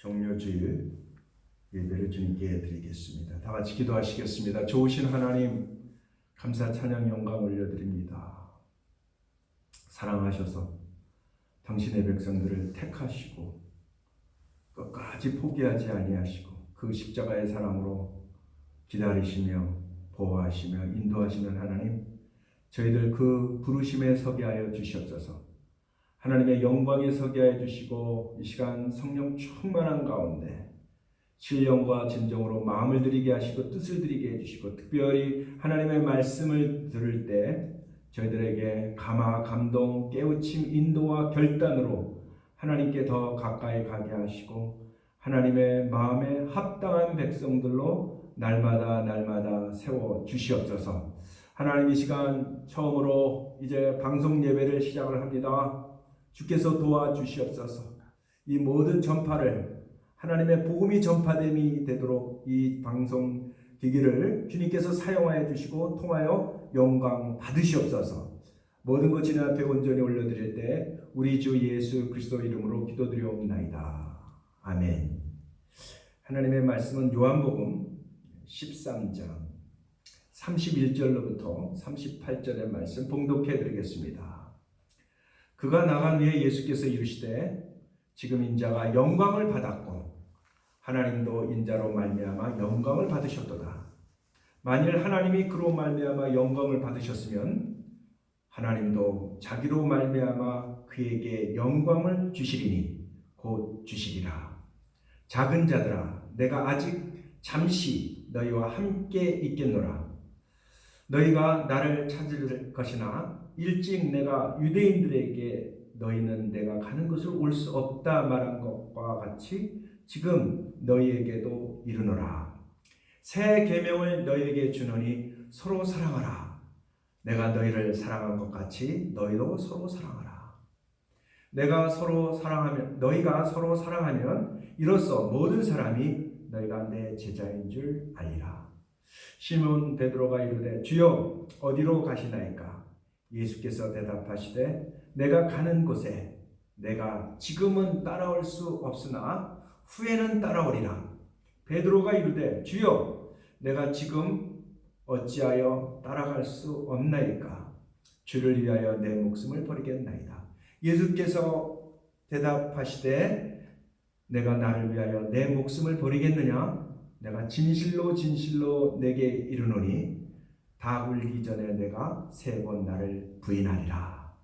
종료주일 예배를 주님께 드리겠습니다. 다 같이 기도하시겠습니다. 좋으신 하나님, 감사 찬양 영광 올려드립니다. 사랑하셔서 당신의 백성들을 택하시고 끝까지 포기하지 아니하시고 그 십자가의 사랑으로 기다리시며 보호하시며 인도하시는 하나님, 저희들 그 부르심에 서게 하여 주시옵소서. 하나님의 영광에 서게 하여 주시고 이 시간 성령 충만한 가운데 신령과 진정으로 마음을 드리게 하시고 뜻을 드리게 해주시고, 특별히 하나님의 말씀을 들을 때 저희들에게 감화, 감동, 깨우침, 인도와 결단으로 하나님께 더 가까이 가게 하시고 하나님의 마음에 합당한 백성들로 날마다 세워 주시옵소서. 하나님, 이 시간 처음으로 이제 방송 예배를 시작을 합니다. 주께서 도와주시옵소서. 이 모든 전파를 하나님의 복음이 전파됨이 되도록 이 방송 기기를 주님께서 사용하여 주시고 통하여 영광 받으시옵소서. 모든 것 주님 앞에 온전히 올려드릴 때 우리 주 예수 그리스도 이름으로 기도드리옵나이다. 아멘. 하나님의 말씀은 요한복음 13장 31절로부터 38절의 말씀 봉독해 드리겠습니다. 그가 나간 후에 예수께서 이르시되 지금 인자가 영광을 받았고 하나님도 인자로 말미암아 영광을 받으셨도다. 만일 하나님이 그로 말미암아 영광을 받으셨으면 하나님도 자기로 말미암아 그에게 영광을 주시리니 곧 주시리라. 작은 자들아, 내가 아직 잠시 너희와 함께 있겠노라. 너희가 나를 찾을 것이나 일찍 내가 유대인들에게 너희는 내가 가는 곳을 올 수 없다 말한 것과 같이 지금 너희에게도 이르노라. 새 계명을 너희에게 주노니 서로 사랑하라. 내가 너희를 사랑한 것 같이 너희도 서로 사랑하라. 너희가 서로 사랑하면 이로써 모든 사람이 너희가 내 제자인 줄 알리라. 시몬 베드로가 이르되 주여 어디로 가시나이까? 예수께서 대답하시되 내가 가는 곳에 내가 지금은 따라올 수 없으나 후에는 따라오리라. 베드로가 이르되 주여 내가 지금 어찌하여 따라갈 수 없나이까? 주를 위하여 내 목숨을 버리겠나이다. 예수께서 대답하시되 내가 나를 위하여 내 목숨을 버리겠느냐? 내가 진실로 내게 이르노니 다 울기 전에 내가 3번 나를 부인하리라.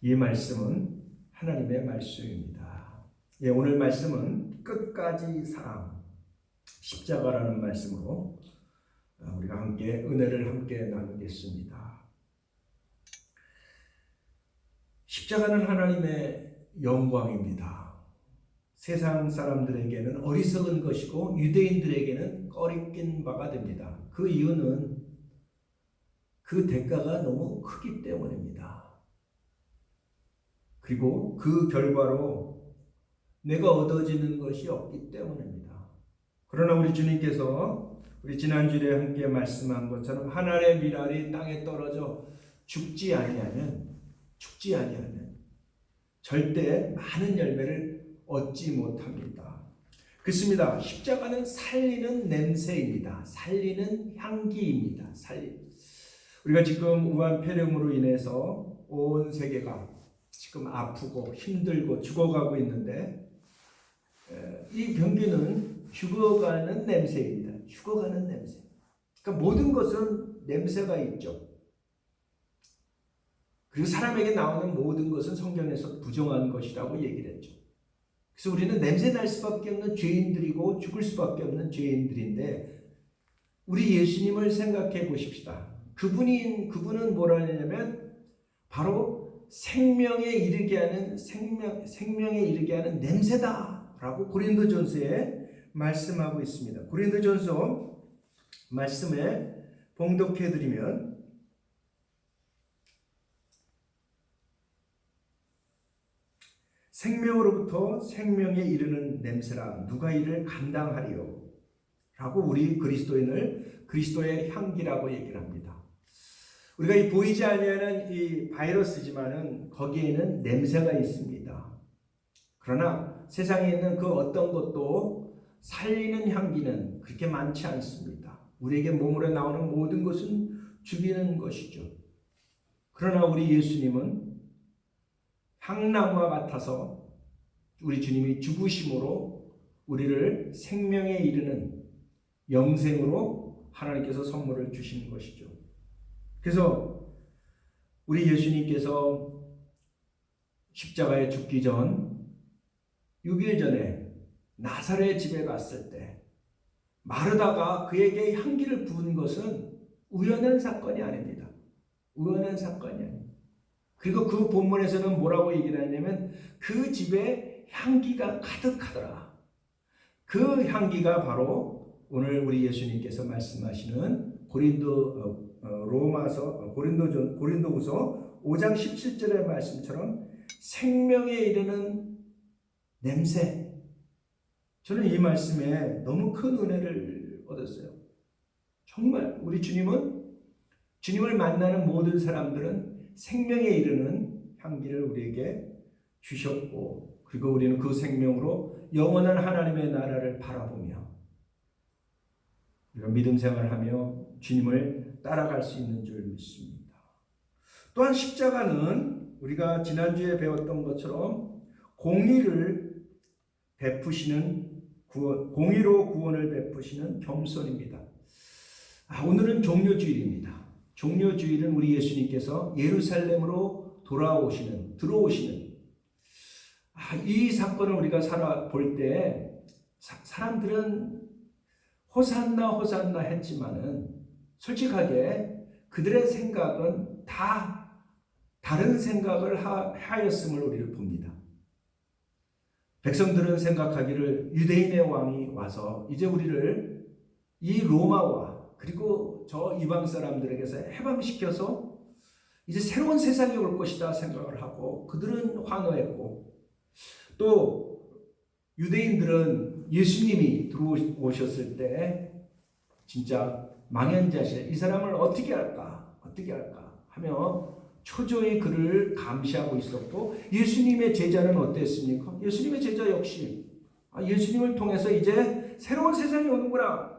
이 말씀은 하나님의 말씀입니다. 오늘 말씀은 끝까지 사랑, 십자가라는 말씀으로 우리가 함께 은혜를 함께 나누겠습니다. 십자가는 하나님의 영광입니다. 세상 사람들에게는 어리석은 것이고 유대인들에게는 꺼리낀 바가 됩니다. 그 이유는 그 대가가 너무 크기 때문입니다. 그리고 그 결과로 내가 얻어지는 것이 없기 때문입니다. 그러나 우리 주님께서 우리 지난주에 함께 말씀한 것처럼 하늘의 밀알이 땅에 떨어져 죽지 아니하면 절대 많은 열매를 얻지 못합니다. 그렇습니다. 십자가는 살리는 냄새입니다. 살리는 향기입니다. 우리가 지금 우한폐렴으로 인해서 온 세계가 지금 아프고 힘들고 죽어가고 있는데 이 병기는 죽어가는 냄새입니다. 죽어가는 냄새. 그러니까 모든 것은 냄새가 있죠. 그리고 사람에게 나오는 모든 것은 성경에서 부정한 것이라고 얘기를 했죠. 그래서 우리는 냄새 날 수밖에 없는 죄인들이고 죽을 수밖에 없는 죄인들인데 우리 예수님을 생각해 보십시다. 그분은 뭐라 하냐면 바로 생명에 이르게 하는 냄새다라고 고린도전서에 말씀하고 있습니다. 고린도전서 말씀에 봉독해 드리면 생명으로부터 생명에 이르는 냄새라 누가 이를 감당하리요? 라고 우리 그리스도인을 그리스도의 향기라고 얘기를 합니다. 우리가 이 보이지 아니하는 이 바이러스지만은 거기에는 냄새가 있습니다. 그러나 세상에 있는 그 어떤 것도 살리는 향기는 그렇게 많지 않습니다. 우리에게 몸으로 나오는 모든 것은 죽이는 것이죠. 그러나 우리 예수님은 향나무와 같아서 우리 주님이 죽으심으로 우리를 생명에 이르는 영생으로 하나님께서 선물을 주신 것이죠. 그래서 우리 예수님께서 십자가에 죽기 전 6일 전에 나사렛 집에 갔을 때 마르다가 그에게 향기를 부은 것은 우연한 사건이 아닙니다. 우연한 사건이 아닙니다. 그리고 그 본문에서는 뭐라고 얘기를 하냐면 그 집에 향기가 가득하더라. 그 향기가 바로 오늘 우리 예수님께서 말씀하시는 고린도후서 5장 17절의 말씀처럼 생명에 이르는 냄새. 저는 이 말씀에 너무 큰 은혜를 얻었어요. 정말 우리 주님을 만나는 모든 사람들은 생명에 이르는 향기를 우리에게 주셨고, 그리고 우리는 그 생명으로 영원한 하나님의 나라를 바라보며 우리가 믿음 생활하며 주님을 따라갈 수 있는 줄 믿습니다. 또한 십자가는 우리가 지난주에 배웠던 것처럼 공의로 구원을 베푸시는 겸손입니다. 오늘은 종료주일입니다. 종료주일은 우리 예수님께서 예루살렘으로 들어오시는 이 사건을 우리가 살아볼 때 사람들은 호산나 호산나 했지만은 솔직하게 그들의 생각은 다 다른 생각을 하였음을 우리를 봅니다. 백성들은 생각하기를 유대인의 왕이 와서 이제 우리를 이 로마와 그리고 저 이방 사람들에게서 해방시켜서 이제 새로운 세상이 올 것이다 생각을 하고 그들은 환호했고, 또 유대인들은 예수님이 들어오셨을 때 진짜 망연자실, 이 사람을 어떻게 할까 하며 초조히 그를 감시하고 있었고, 예수님의 제자는 어땠습니까? 예수님의 제자 역시 예수님을 통해서 이제 새로운 세상이 오는구나,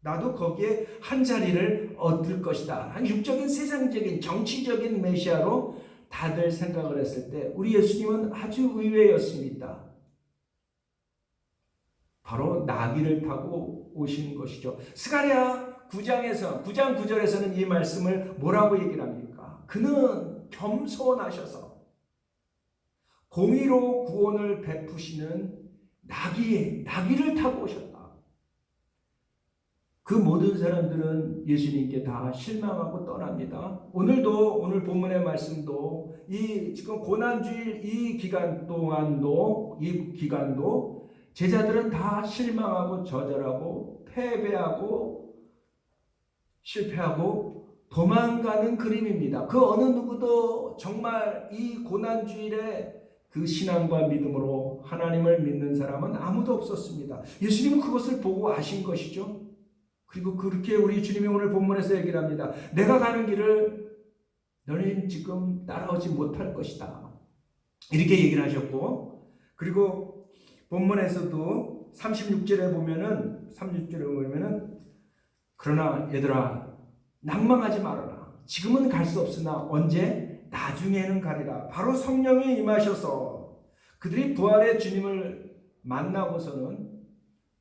나도 거기에 한 자리를 얻을 것이다, 한 육적인 세상적인 정치적인 메시아로 다들 생각을 했을 때 우리 예수님은 아주 의외였습니다. 바로 나귀를 타고 오신 것이죠. 스가랴 9장 9절에서는 이 말씀을 뭐라고 얘기를 합니까? 그는 겸손하셔서 공의로 구원을 베푸시는 나귀를 타고 오셨다. 그 모든 사람들은 예수님께 다 실망하고 떠납니다. 오늘 본문의 말씀도 지금 고난주일 이 기간도 제자들은 다 실망하고 좌절하고 패배하고 실패하고 도망가는 그림입니다. 그 어느 누구도 정말 이 고난주일에 그 신앙과 믿음으로 하나님을 믿는 사람은 아무도 없었습니다. 예수님은 그것을 보고 아신 것이죠. 그리고 그렇게 우리 주님이 오늘 본문에서 얘기를 합니다. 내가 가는 길을 너희는 지금 따라오지 못할 것이다, 이렇게 얘기를 하셨고, 그리고 본문에서도 36절에 보면은 그러나 얘들아 낭망하지 말아라. 지금은 갈 수 없으나 언제? 나중에는 가리라. 바로 성령이 임하셔서 그들이 부활의 주님을 만나고서는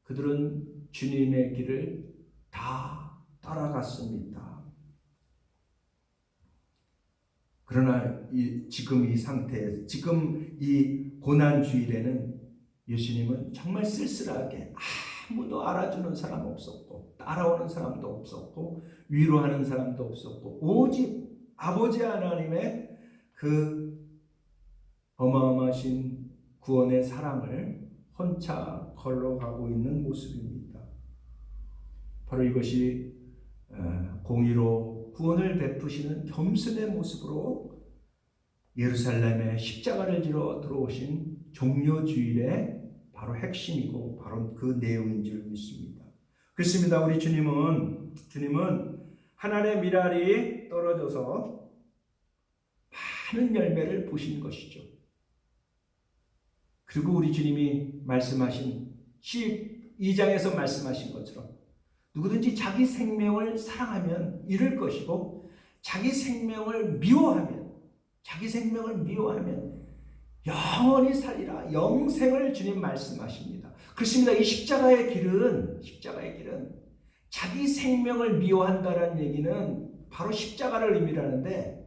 그들은 주님의 길을 다 따라갔습니다. 그러나 지금 이 상태, 지금 이 고난주일에는 예수님은 정말 쓸쓸하게 아무도 알아주는 사람 없었고 따라오는 사람도 없었고 위로하는 사람도 없었고 오직 아버지 하나님의 그 어마어마하신 구원의 사랑을 혼자 걸러가고 있는 모습입니다. 바로 이것이 공의로 구원을 베푸시는 겸손의 모습으로 예루살렘에 십자가를 지러 들어오신 종료주일의 바로 핵심이고 바로 그 내용인 줄 믿습니다. 그렇습니다. 우리 주님은 하나님의 미랄이 떨어져서 많은 열매를 보신 것이죠. 그리고 우리 주님이 말씀하신 12장에서 말씀하신 것처럼 누구든지 자기 생명을 사랑하면 잃을 것이고 자기 생명을 미워하면 영원히 살리라. 영생을 주님 말씀하십니다. 그렇습니다. 이 십자가의 길은 자기 생명을 미워한다는 얘기는 바로 십자가를 의미하는데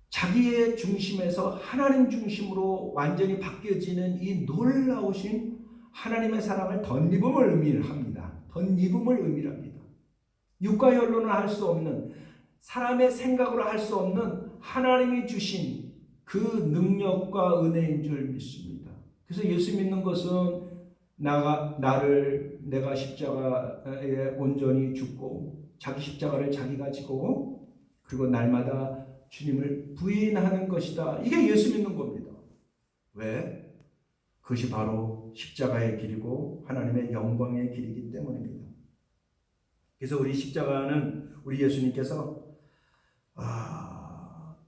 자기의 중심에서 하나님 중심으로 완전히 바뀌어지는 이 놀라우신 하나님의 사랑을 덧입음을 의미합니다. 육과 혈로는 할 수 없는, 사람의 생각으로 할 수 없는 하나님이 주신 그 능력과 은혜인 줄 믿습니다. 그래서 예수 믿는 것은 내가 십자가에 온전히 죽고 자기 십자가를 자기가 지고 그리고 날마다 주님을 부인하는 것이다. 이게 예수 믿는 겁니다. 왜? 그것이 바로 십자가의 길이고 하나님의 영광의 길이기 때문입니다. 그래서 우리 십자가는 우리 예수님께서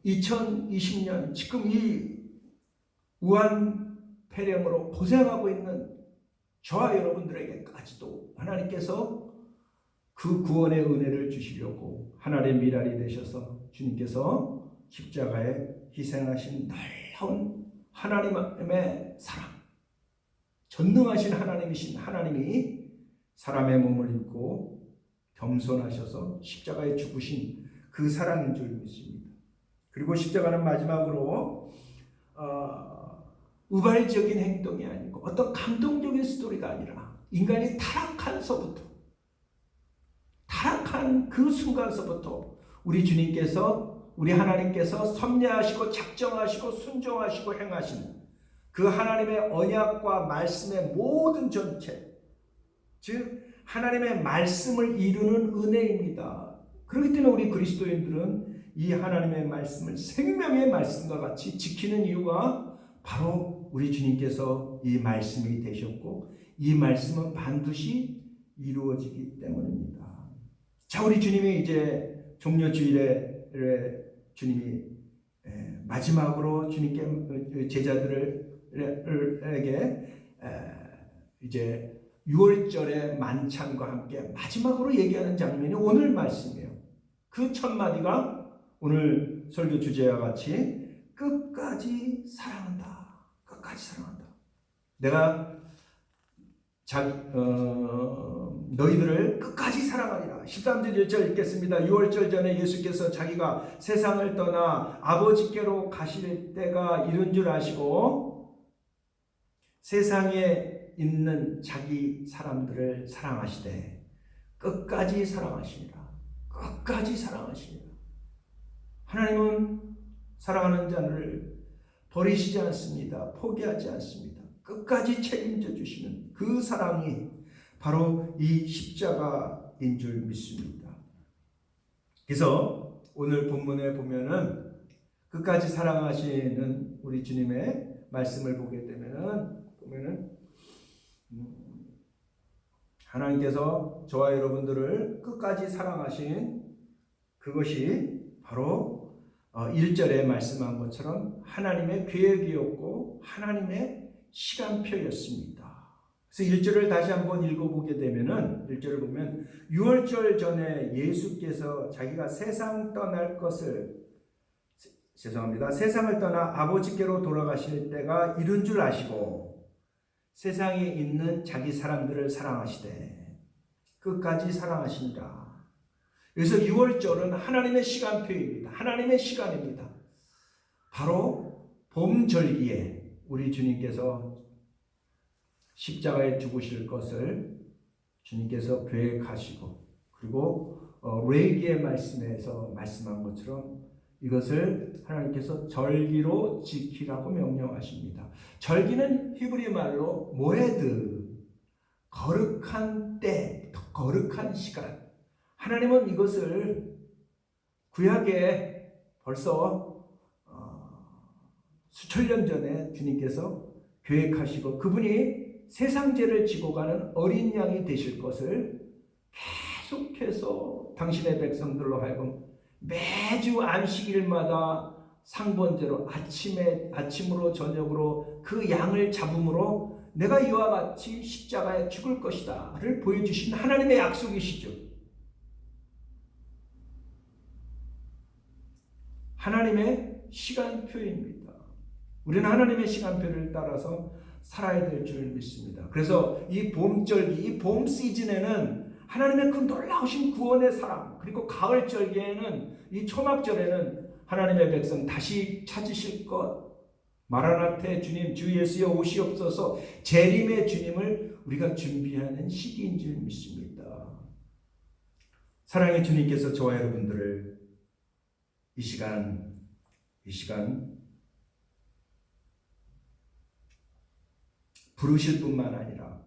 2020년 지금 이 우한폐렴으로 고생하고 있는 저와 여러분들에게까지도 하나님께서 그 구원의 은혜를 주시려고 하나님의 미랄이 되셔서 주님께서 십자가에 희생하신 놀라운 하나님의 사랑, 전능하신 하나님이신 하나님이 사람의 몸을 입고 겸손하셔서 십자가에 죽으신 그 사랑인 줄 믿습니다. 그리고 십자가는 마지막으로 우발적인 행동이 아니고 어떤 감동적인 스토리가 아니라 인간이 타락한 그 순간서부터 우리 주님께서, 우리 하나님께서 섭리하시고 작정하시고 순종하시고 행하시는 그 하나님의 언약과 말씀의 모든 전체, 즉 하나님의 말씀을 이루는 은혜입니다. 그렇기 때문에 우리 그리스도인들은 이 하나님의 말씀을 생명의 말씀과 같이 지키는 이유가 바로 우리 주님께서 이 말씀이 되셨고 이 말씀은 반드시 이루어지기 때문입니다. 자, 우리 주님이 이제 종려주일에 주님이 마지막으로 주님께 제자들에게 이제 6월절의 만찬과 함께 마지막으로 얘기하는 장면이 오늘 말씀이에요. 그 첫 마디가 오늘 설교 주제와 같이 끝까지 사랑한다. 내가 너희들을 끝까지 사랑하리라. 13절 1절 읽겠습니다. 6월절 전에 예수께서 자기가 세상을 떠나 아버지께로 가실 때가 이른 줄 아시고 세상에 있는 자기 사람들을 사랑하시되 끝까지 사랑하시니라. 하나님은 사랑하는 자를 버리시지 않습니다. 포기하지 않습니다. 끝까지 책임져 주시는 그 사랑이 바로 이 십자가인 줄 믿습니다. 그래서 오늘 본문에 보면은 끝까지 사랑하시는 우리 주님의 말씀을 보게 되면은 하나님께서 저와 여러분들을 끝까지 사랑하신 그것이 바로 1절에 말씀한 것처럼 하나님의 계획이었고 하나님의 시간표였습니다. 그래서 1절을 다시 한번 읽어보게 되면은 1절을 보면 6월절 전에 예수께서 자기가 세상을 떠나 아버지께로 돌아가실 때가 이른 줄 아시고 세상에 있는 자기 사람들을 사랑하시되 끝까지 사랑하시니라. 그래서 6월절은 하나님의 시간표입니다. 하나님의 시간입니다. 바로 봄절기에 우리 주님께서 십자가에 죽으실 것을 주님께서 계획하시고 그리고 레위기의 말씀에서 말씀한 것처럼 이것을 하나님께서 절기로 지키라고 명령하십니다. 절기는 히브리 말로 모에드, 거룩한 때, 거룩한 시간. 하나님은 이것을 구약에 벌써 수천 년 전에 주님께서 계획하시고 그분이 세상 죄를 지고 가는 어린 양이 되실 것을 계속해서 당신의 백성들로 하여금 매주 안식일마다 상번제로 아침으로 저녁으로 그 양을 잡음으로 내가 이와 같이 십자가에 죽을 것이다를 보여주신 하나님의 약속이시죠. 하나님의 시간표입니다. 우리는 하나님의 시간표를 따라서 살아야 될 줄 믿습니다. 그래서 이 봄절기, 이 봄 시즌에는 하나님의 그 놀라우신 구원의 사랑, 그리고 가을절기에는, 이 초막절에는 하나님의 백성 다시 찾으실 것, 마라나테 주님 주 예수여 오시옵소서, 재림의 주님을 우리가 준비하는 시기인 줄 믿습니다. 사랑의 주님께서 저와 여러분들을 이 시간 부르실 뿐만 아니라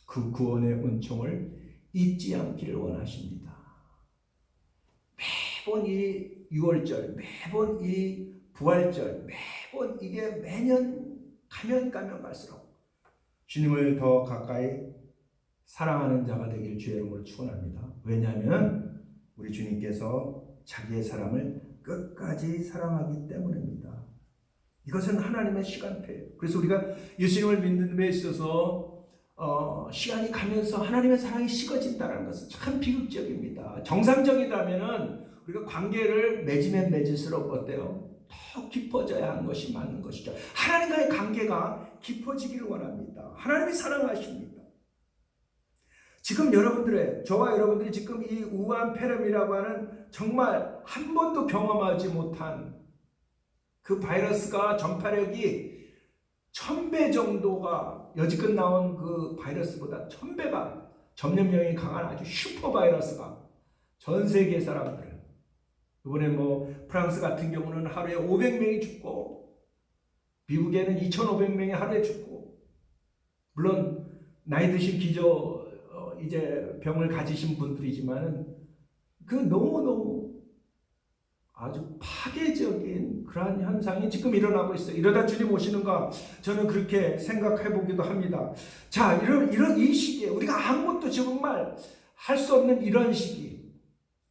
그 구원의 은총을 잊지 않기를 원하십니다. 매번 이 6월절, 매번 이 부활절, 매번 이게 매년 가면 갈수록 주님을 더 가까이 사랑하는 자가 되길 주의 이름으로 축원합니다. 왜냐하면 우리 주님께서 자기의 사람을 끝까지 사랑하기 때문입니다. 이것은 하나님의 시간표예요. 그래서 우리가 예수님을 믿는 데 있어서 시간이 가면서 하나님의 사랑이 식어진다는 것은 참 비극적입니다. 정상적이라면은 우리가 관계를 맺으면 맺을수록 어때요? 더 깊어져야 하는 것이 맞는 것이죠. 하나님과의 관계가 깊어지기를 원합니다. 하나님이 사랑하십니다. 지금 저와 여러분들이 지금 이 우한 폐렴이라고 하는 정말 한 번도 경험하지 못한 그 바이러스가 전파력이 1000배 정도가, 여지껏 나온 그 바이러스보다 1000배가 전염력이 강한 아주 슈퍼 바이러스가 전 세계 사람들, 이번에 프랑스 같은 경우는 하루에 500명이 죽고, 미국에는 2500명이 하루에 죽고, 물론 나이 드신 이제 병을 가지신 분들이지만은 그 너무너무 아주 파괴적인 그러한 현상이 지금 일어나고 있어요. 이러다 주님 오시는가 저는 그렇게 생각해 보기도 합니다. 자, 이런 이 시기에 우리가 아무것도 정말 할 수 없는 이런 시기,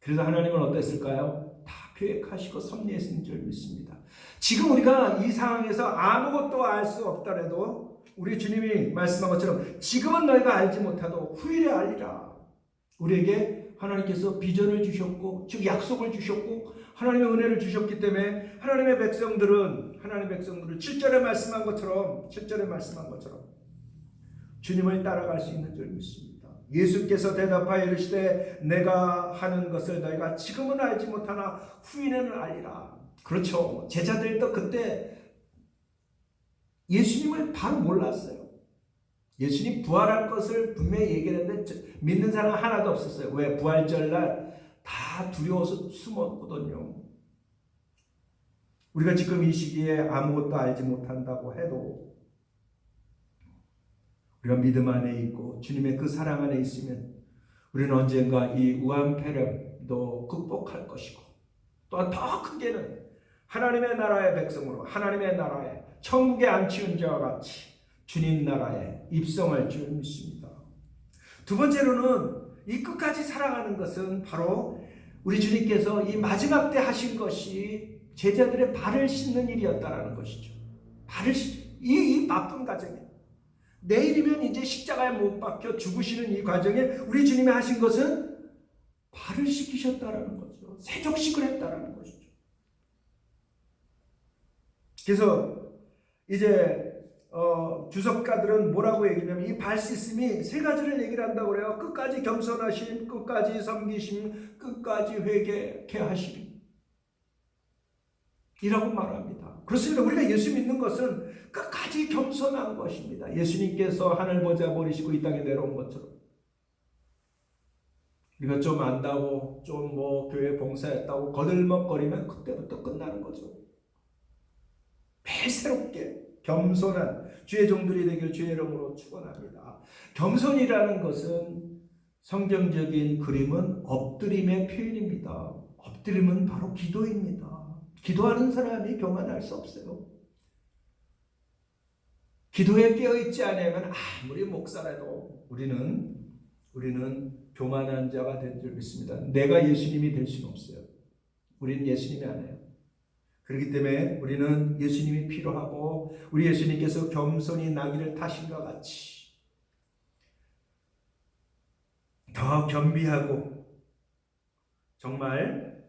그래도 하나님은 어땠을까요? 다 계획하시고 섭리하신 줄 믿습니다. 지금 우리가 이 상황에서 아무것도 알 수 없더라도 우리 주님이 말씀한 것처럼 지금은 너희가 알지 못하도 후일에 알리라. 우리에게 하나님께서 비전을 주셨고, 즉 약속을 주셨고, 하나님의 은혜를 주셨기 때문에 하나님의 백성들은 7절에 말씀한 것처럼 주님을 따라갈 수 있는 줄 믿습니다. 예수께서 대답하여 이르시되 내가 하는 것을 너희가 지금은 알지 못하나 후에는 알리라. 그렇죠. 제자들도 그때 예수님을 바로 몰랐어요. 예수님 부활할 것을 분명히 얘기했는데 믿는 사람 하나도 없었어요. 왜? 부활절날 다 두려워서 숨었거든요. 우리가 지금 이 시기에 아무것도 알지 못한다고 해도 우리가 믿음 안에 있고 주님의 그 사랑 안에 있으면 우리는 언젠가 이 우한폐렴도 극복할 것이고, 또 더 크게는 하나님의 나라의 백성으로, 하나님의 나라에 천국에 안치운 자와 같이 주님 나라에 입성할 줄 믿습니다. 두 번째로는 이 끝까지 살아가는 것은 바로 우리 주님께서 이 마지막 때 하신 것이 제자들의 발을 씻는 일이었다라는 것이죠. 발을 씻죠. 이 바쁜 과정에 내일이면 이제 십자가에 못 박혀 죽으시는 이 과정에 우리 주님이 하신 것은 발을 씻기셨다라는 거죠. 세족식을 했다라는 것이죠. 그래서 이제 주석가들은 뭐라고 얘기하냐면 이 발 씻음이 세 가지를 얘기를 한다고 그래요. 끝까지 겸손하심, 끝까지 섬기심, 끝까지 회개케 하심 이라고 말합니다. 그렇습니다. 우리가 예수 믿는 것은 끝까지 겸손한 것입니다. 예수님께서 하늘 보좌 버리시고 이 땅에 내려온 것처럼 우리가 좀 안다고, 좀 교회 봉사했다고 거들먹거리면 그때부터 끝나는 거죠. 매일 새롭게 겸손한 주의 종들이 되길 주의 이름으로 축원합니다. 겸손이라는 것은 성경적인 그림은 엎드림의 표현입니다. 엎드림은 바로 기도입니다. 기도하는 사람이 교만할 수 없어요. 기도에 깨어있지 않으면 아무리 목사라도 우리는 교만한 자가 된 줄 믿습니다. 내가 예수님이 될 수는 없어요. 우리는 예수님이 아니에요. 그렇기 때문에 우리는 예수님이 필요하고 우리 예수님께서 겸손히 나귀를 타신 것 같이 더 겸비하고 정말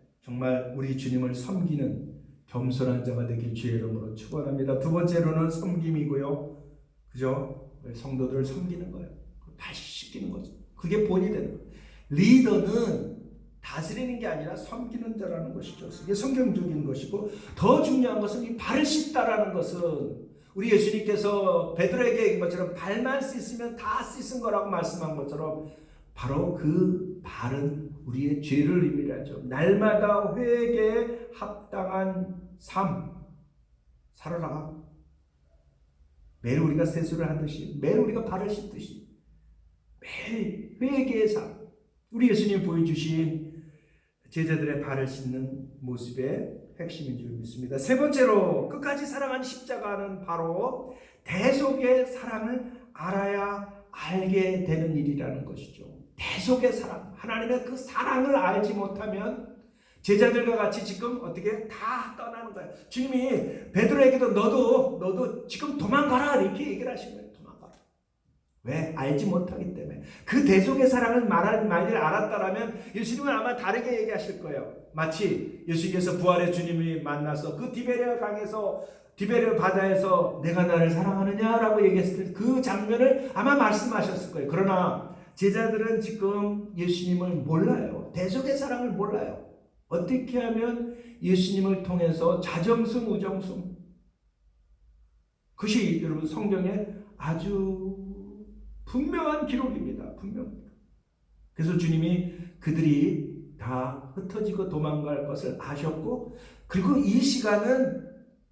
우리 주님을 섬기는 겸손한 자가 되길 주의 이름으로 축원합니다. 두 번째로는 섬김이고요. 그죠? 성도들을 섬기는 거예요. 다시 시키는 거죠. 그게 본이 되는 거예요. 리더는 다스리는 게 아니라 섬기는 자라는 것이죠. 이게 성경적인 것이고 더 중요한 것은 이 발을 씻다라는 것은 우리 예수님께서 베드로에게 얘기한 것처럼 발만 씻으면 다 씻은 거라고 말씀한 것처럼 바로 그 발은 우리의 죄를 의미하죠. 날마다 회개에 합당한 삶 살아라. 매일 우리가 세수를 하듯이 매일 우리가 발을 씻듯이 매일 회개의 삶 우리 예수님이 보여주신 제자들의 발을 씻는 모습의 핵심인 줄 믿습니다. 세 번째로 끝까지 사랑하는 십자가는 바로 대속의 사랑을 알아야 알게 되는 일이라는 것이죠. 대속의 사랑, 하나님의 그 사랑을 알지 못하면 제자들과 같이 지금 어떻게 다 떠나는 거예요. 주님이 베드로에게도 너도 지금 도망가라 이렇게 얘기를 하신 거예요. 도망가라. 왜? 알지 못하기 때문에. 그 대속의 사랑을 많이 알았다라면 예수님은 아마 다르게 얘기하실 거예요. 마치 예수님께서 부활의 주님이 만나서 그 디베레아 강에서 디베레아 바다에서 내가 나를 사랑하느냐라고 얘기했을 때 그 장면을 아마 말씀하셨을 거예요. 그러나 제자들은 지금 예수님을 몰라요. 대속의 사랑을 몰라요. 어떻게 하면 예수님을 통해서 자정승, 우정승 그것이 여러분 성경에 아주 분명한 기록입니다. 분명합니다. 그래서 주님이 그들이 다 흩어지고 도망갈 것을 아셨고 그리고 이 시간은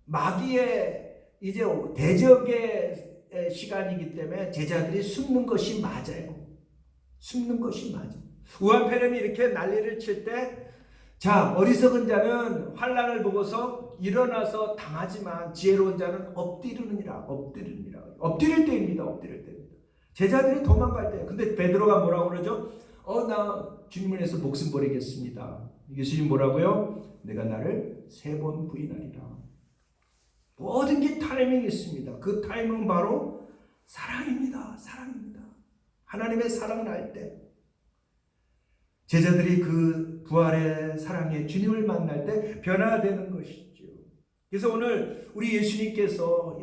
마귀의 이제 대적의 시간이기 때문에 제자들이 숨는 것이 맞아요. 숨는 것이 맞아요. 우한폐렴이 이렇게 난리를 칠 때 자, 어리석은 자는 환난을 보고서 일어나서 당하지만 지혜로운 자는 엎드리느니라. 엎드릴 때입니다. 제자들이 도망갈 때. 근데 베드로가 뭐라고 그러죠? 나 주님을 위해서 목숨 버리겠습니다. 예수님 뭐라고요? 내가 나를 3번 부인하리라. 모든 게 타이밍이 있습니다. 그 타이밍은 바로 사랑입니다. 하나님의 사랑을 알 때 제자들이 그 부활의 사랑의 주님을 만날 때 변화되는 것이죠. 그래서 오늘 우리 예수님께서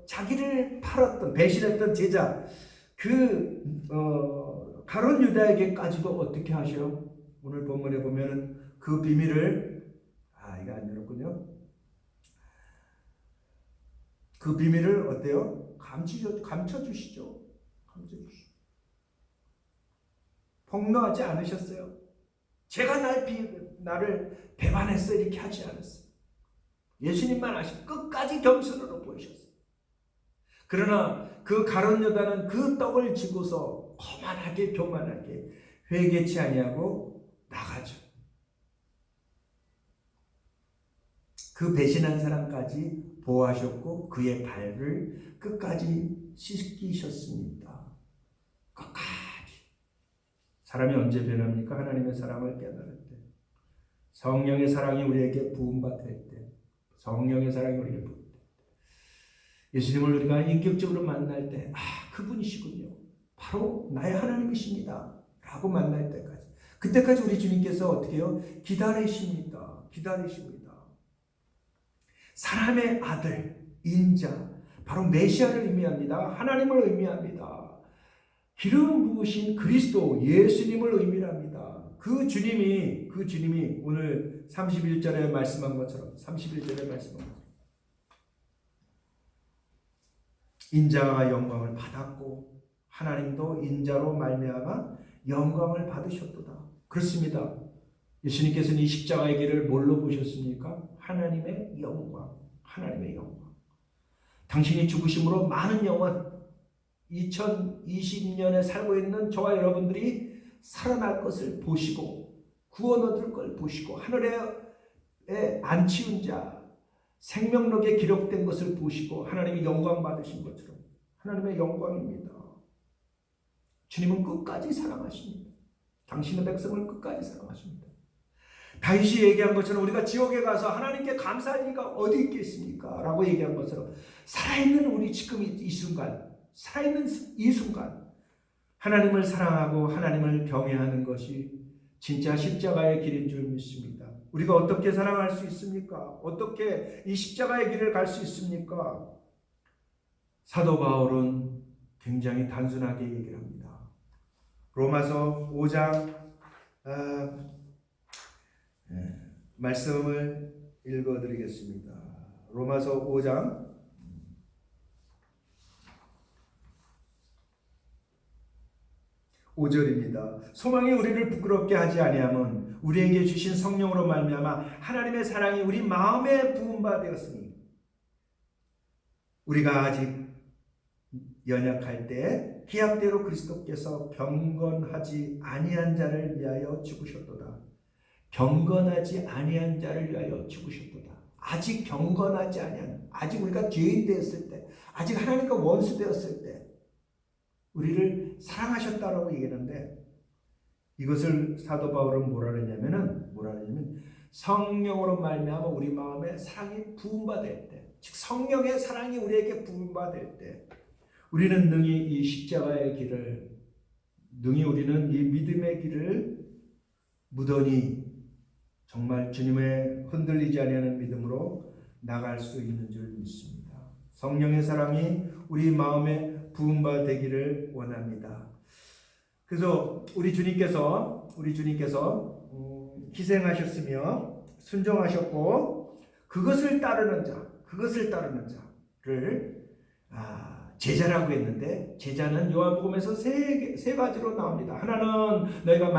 자기를 팔았던 배신했던 제자 가룟 유다에게까지도 어떻게 하셔? 오늘 본문에 보면은 그 비밀을 이거 안 열었군요. 그 비밀을 어때요? 감춰주시죠. 폭로하지 않으셨어요. 제가 나를 배반했어 이렇게 하지 않았어요. 예수님만 아시고 끝까지 겸손으로 보이셨어요. 그러나 그 가룟 유다는 그 떡을 쥐고서 교만하게 회개치 아니하고 나가죠. 그 배신한 사람까지 보호하셨고 그의 발을 끝까지 씻기셨습니다. 끝까지. 사람이 언제 변합니까? 하나님의 사랑을 깨달을 때. 성령의 사랑이 우리에게 부음받을 때. 예수님을 우리가 인격적으로 만날 때 그분이시군요. 바로 나의 하나님이십니다. 라고 만날 때까지. 그때까지 우리 주님께서 어떻게 해요? 기다리십니다. 사람의 아들, 인자, 바로 메시아를 의미합니다. 하나님을 의미합니다. 기름 부으신 그리스도 예수님을 의미합니다. 그 주님이 오늘 31절에 말씀한 것처럼 인자가 영광을 받았고 하나님도 인자로 말미암아 영광을 받으셨도다. 그렇습니다. 예수님께서는 이 십자가의 길을 뭘로 보셨습니까? 하나님의 영광. 당신이 죽으심으로 많은 영혼 2020년에 살고 있는 저와 여러분들이 살아날 것을 보시고 구원 얻을 걸 보시고 하늘에 안 치운 자 생명록에 기록된 것을 보시고 하나님의 영광 받으신 것처럼 하나님의 영광입니다. 주님은 끝까지 사랑하십니다. 당신의 백성을 끝까지 사랑하십니다. 다윗이 얘기한 것처럼 우리가 지옥에 가서 하나님께 감사할 리가 어디 있겠습니까? 라고 얘기한 것처럼 살아있는 우리 지금 이 순간, 살아있는 이 순간 하나님을 사랑하고 하나님을 경외하는 것이 진짜 십자가의 길인 줄 믿습니다. 우리가 어떻게 사랑할 수 있습니까? 어떻게 이 십자가의 길을 갈 수 있습니까? 사도 바울은 굉장히 단순하게 얘기를 합니다. 로마서 5장 말씀을 읽어드리겠습니다. 로마서 5장 5절입니다. 소망이 우리를 부끄럽게 하지 아니함은 우리에게 주신 성령으로 말미암아 하나님의 사랑이 우리 마음에 부은 바 되었으니 우리가 아직 연약할 때 기약대로 그리스도께서 경건하지 아니한 자를 위하여 죽으셨도다. 경건하지 아니한 자를 위하여 죽으셨도다. 아직 경건하지 아니한, 아직 우리가 죄인 되었을 때, 아직 하나님과 원수 되었을 때 우리를 사랑하셨다라고 얘기하는데, 이것을 사도 바울은 뭐라 그러냐면 성령으로 말미암아 우리 마음에 사랑이 부음받을 때, 즉 성령의 사랑이 우리에게 부음받을 때 우리는 능히 이 십자가의 길을, 능히 우리는 이 믿음의 길을 무던히 정말 주님의 흔들리지 아니하는 믿음으로 나갈 수 있는 줄 믿습니다. 성령의 사랑이 우리 마음에 부음바 되기를 원합니다. 그래서 우리 주님께서 희생하셨으며 순종하셨고 그것을 따르는 자를 제자라고 했는데, 제자는 요한복음에서 세 가지로 나옵니다. 하나는 너희가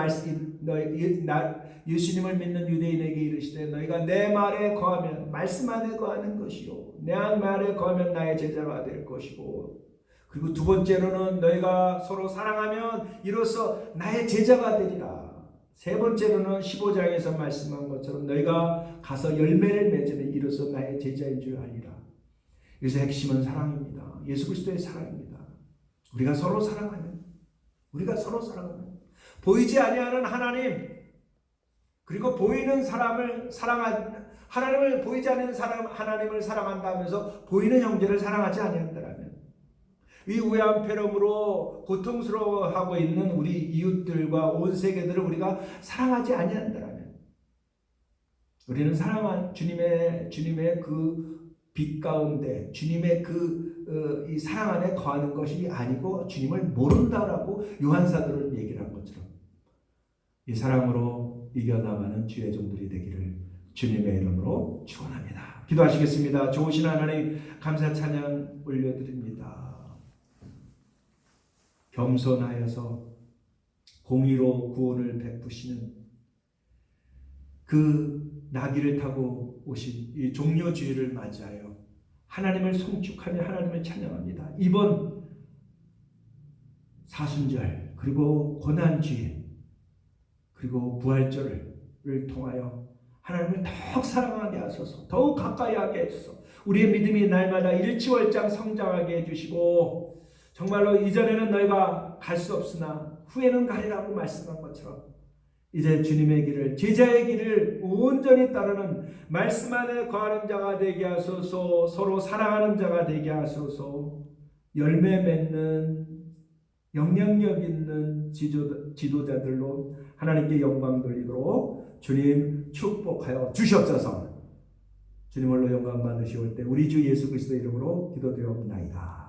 예수님을 믿는 유대인에게 이르시되 너희가 내 말에 거하면, 말씀 안에 거하는 것이요 내 말에 거하면 나의 제자가 될 것이고, 그리고 두 번째로는 너희가 서로 사랑하면 이로써 나의 제자가 되리라. 세 번째로는 15장에서 말씀한 것처럼 너희가 가서 열매를 맺으면 이로써 나의 제자인 줄 알리라. 여기서 핵심은 사랑입니다. 예수 그리스도의 사랑입니다. 우리가 서로 사랑하면 보이지 아니하는 하나님, 그리고 보이는 사람을 하나님을 보이지 않는 하나님을 사랑한다면서 보이는 형제를 사랑하지 아니한다면, 이 우양폐렴으로 고통스러워하고 있는 우리 이웃들과 온 세계들을 우리가 사랑하지 아니한다면, 우리는 사랑한 주님의 그 빛 가운데 주님의 이 사랑 안에 거하는 것이 아니고 주님을 모른다라고 요한사도를 얘기를 한 것처럼 이 사랑으로 이겨나가는 주의 종들이 되기를 주님의 이름으로 축원합니다. 기도하시겠습니다. 좋으신 하나님 감사 찬양 올려드립니다. 겸손하여서 공의로 구원을 베푸시는 그 나귀를 타고 오신 이 종려주의를 맞이하여 하나님을 송축하며 하나님을 찬양합니다. 이번 사순절, 그리고 고난주일, 그리고 부활절을 통하여 하나님을 더욱 사랑하게 하소서, 더욱 가까이 하게 해주소서, 우리의 믿음이 날마다 일치월장 성장하게 해주시고, 정말로 이전에는 너희가 갈 수 없으나 후에는 가리라고 말씀한 것처럼 이제 주님의 길을, 제자의 길을 온전히 따르는 말씀 안에 거하는 자가 되게 하소서, 서로 사랑하는 자가 되게 하소서, 열매 맺는 영향력 있는 지도자들로 하나님께 영광 돌리도록 주님 축복하여 주시옵소서. 주님 홀로 영광 받으시올 때 우리 주 예수 그리스도 이름으로 기도드리옵나이다.